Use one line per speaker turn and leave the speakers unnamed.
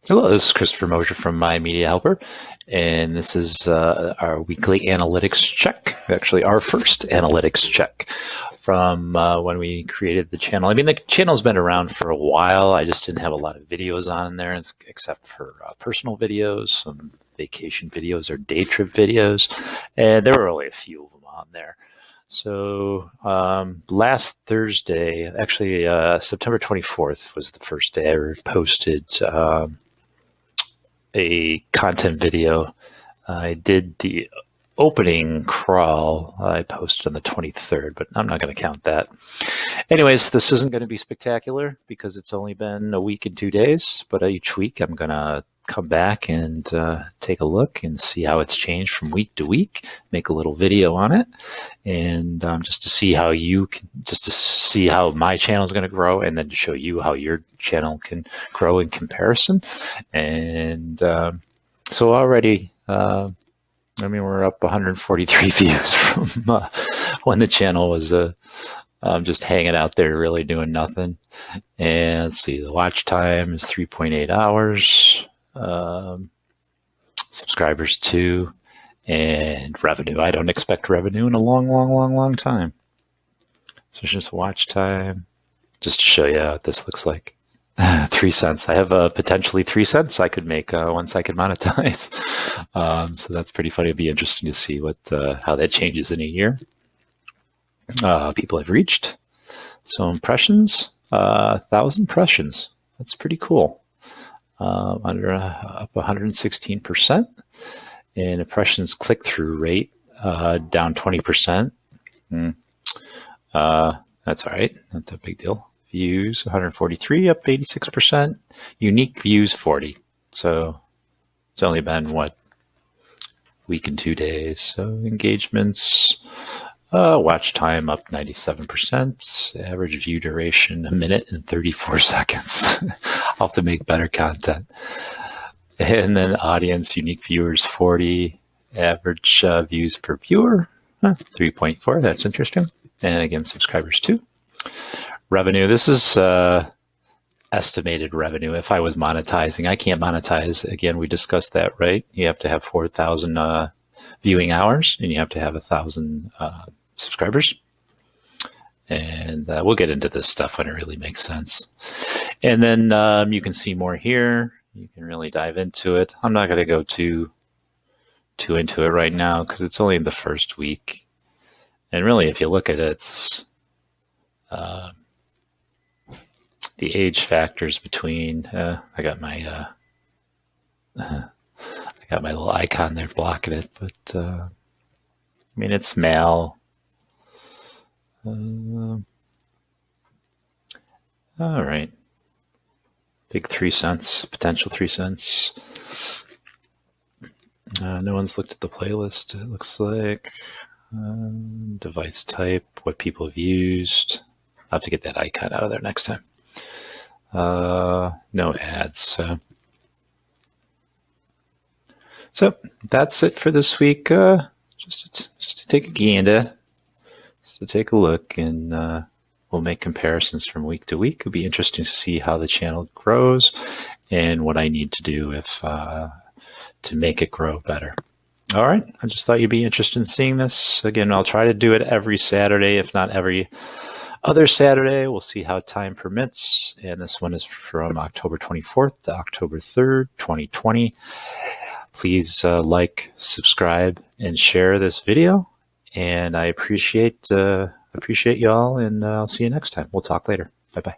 Hello, this is Christopher Mosier from My Media Helper, and this is our weekly analytics check. Actually, our first analytics check from when we created the channel. I mean, the channel's been around for a while. I just didn't have a lot of videos on there, except for personal videos, some vacation videos or day trip videos, and there were only a few of them on there. So last Thursday, actually September 24th was the first day I ever posted a content video. I did the opening crawl. I posted on the 23rd, but I'm not going to count that. Anyways, this isn't going to be spectacular because it's only been a week and 2 days, but each week I'm going to come back and take a look and see how it's changed from week to week, make a little video on it, and just to see how my channel is going to grow, and then to show you how your channel can grow in comparison. And so already, we're up 143 views from when the channel was just hanging out there, really doing nothing. And let's see, the watch time is 3.8 hours. Subscribers 2, and revenue. I don't expect revenue in a long time. So it's just watch time, just to show you what this looks like. 3 cents. I have potentially 3 cents I could make once I can monetize. So that's pretty funny. It'd be interesting to see how that changes in a year. People have reached. So impressions, 1,000 impressions. That's pretty cool. Up 116%, and impressions click-through rate down 20%. That's all right, not that big deal. Views 143, up 86%. Unique views 40. So it's only been week and 2 days. So engagements, watch time up 97%. Average view duration 1 minute and 34 seconds. I'll have to make better content. And then audience, unique viewers 40. Average views per viewer 3.4. That's interesting. And again, subscribers 2. Revenue. This is estimated revenue. If I was monetizing, I can't monetize. Again, we discussed that, right? You have to have 4,000 viewing hours, and you have to have 1,000 subscribers. And we'll get into this stuff when it really makes sense. And then you can see more here. You can really dive into it. I'm not going to go too into it right now because it's only the first week. And really, if you look at it, it's the age factors between. I got my little icon there blocking it, but it's male. All right. Big 3 cents, potential 3 cents. No one's looked at the playlist, it looks like. Device type, what people have used. I'll have to get that icon out of there next time. No ads. So that's it for this week. Just to take a gander. So take a look, and we'll make comparisons from week to week. It'll be interesting to see how the channel grows and what I need to do to make it grow better. All right, I just thought you'd be interested in seeing this. Again, I'll try to do it every Saturday, if not every other Saturday. We'll see how time permits. And this one is from October 24th to October 3rd, 2020. Please like, subscribe, and share this video. And I appreciate you all, and I'll see you next time. We'll talk later. Bye-bye.